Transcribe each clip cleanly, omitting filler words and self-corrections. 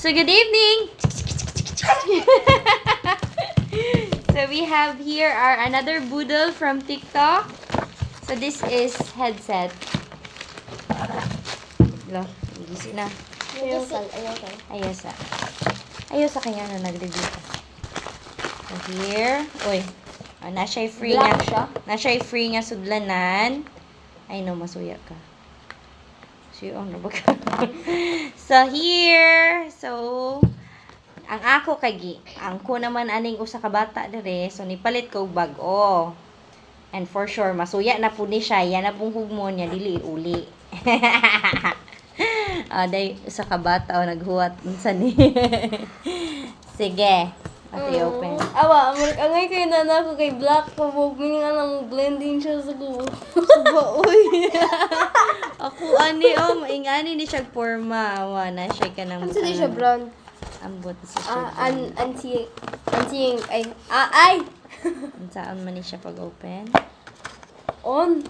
So good evening. So we have here our another boodle from TikTok. So this is headset. Lo, gising na. Ayaw sa kanya na nag-review ka. So here, na siya free Black nga. siya? Na siya free nga sudlanan. Ay no, masuya ka. Siyong na ba ka? So here, ang ako kagi, ang ko naman aning usa ka bata dire, so nipalit ko og bag-o. And for sure, masuya na po ni siya, yan na pong hugmon niya, dili uli. Day usa ka bata o naghuwat unsa ni. Sige. Ate open. Awa, angay kayo na ako kay Black. Pabugmin nga lang blending siya sa ko. Suba, uy. Ako maingani ni siya forma. Awa na siya ka nang Ano siya brand? Ambot siya. Ay! Saan man ni siya pag-open? On.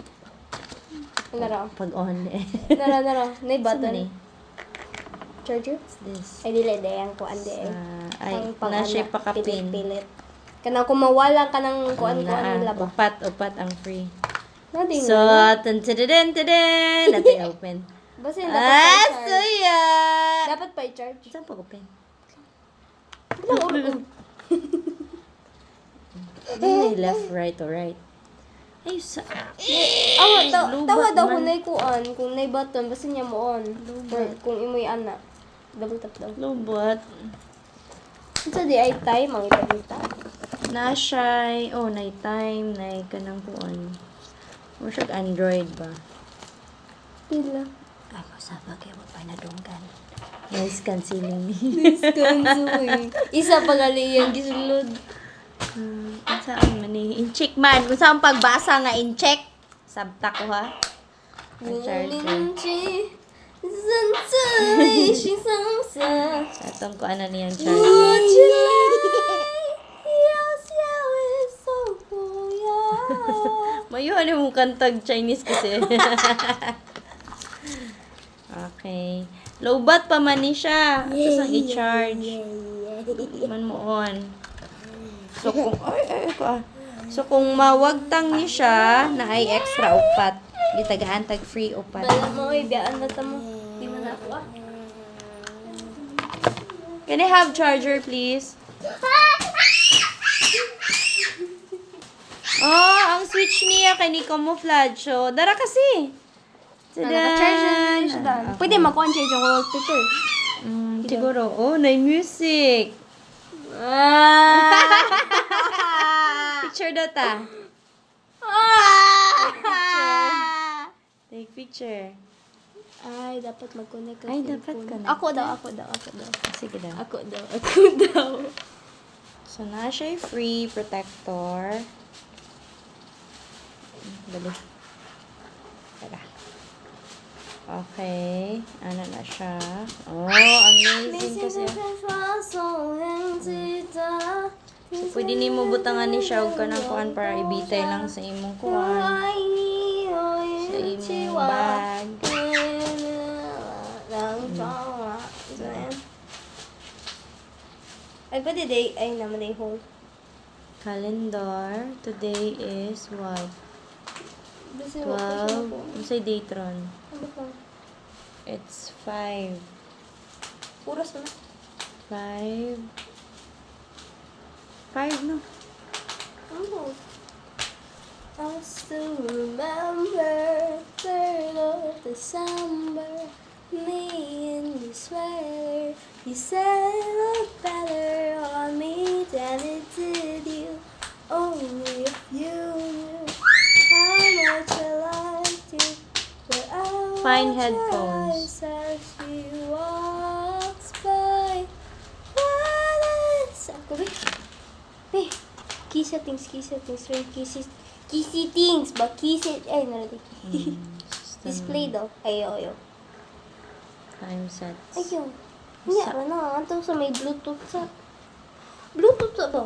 Nara. Pag-on eh. Nara. Nay Saan button. ni? Charger? What's this? Ay, dili. Dayang ko ande eh. Ay, na siya pakapin. Pilit. Kanang kumawala ka ng kuan-kuan nila ba? Upat ang free. Nading So, tadadadadadad. Natin open. Basta yun, dapat pa-charge. Suya! Dapat pa-charge. Saan pag-open? Left, right, or right? Ay, Tawa daw kung nay kuan, kung nay button, basta niya mo on. Or kung imoy ana. Double tap daw. Lubot. Sa di ay time, ang ipagita. Nashay, night time, kanang kuan. O siya Android ba? Pila. Ay, masaba kayo magpanadunggan. Noise cancelling ni. Disconsuy. Isa pa gali yung gisulod. Saan man ni? In-check man. Kung saan pagbasa nga in-check. Sabta ko ha. Atong ko ano niyang charger. Mayuhan yung kantag Chinese kasi. Okay. Lowbat pa man ni siya. Tapos ang i-charge. Man mo on. So kung mawagtang ni siya na ay extra upat. Di tagaan tag free upat. Bala mo, ibiyaan na mo. Di mo na ako ah. Can I have charger please? Ang switch niya kay ni camouflage. So, dara kasi. Naka-charger na siya daan. Pwede makuha-charge yung wallpaper. Siguro. Na music. Picture data. Take picture. Ay, dapat mag-connect ka. Ay, dapat connect. Ako daw. Sige daw. Ako daw. So, na siya free protector. Dali. Tara. Okay. Ano na siya? Amazing kasi. So, pwede ni mo butangan ni siya og kanang kuan para ibitay lang sa imong kuan. Sa imong bag. Ay, pwede day. Ay, naman day hold. Calendar. Today is what? 12. Say Datron. It's 5. Oras na. 5. 5 no? Oh. I still remember 3rd of December, me in the sweater. You said it looked better on me than it did you. Only if you knew how much I liked you. But I Find watch her headphones. eyes as she walks by. What is... Ako ba? Key settings, ring key settings, ba key set, ay, nalagay. Display daw. Ayo. Time sets. Ayun. Hindi, ano, anto sa may Bluetooth sa ba?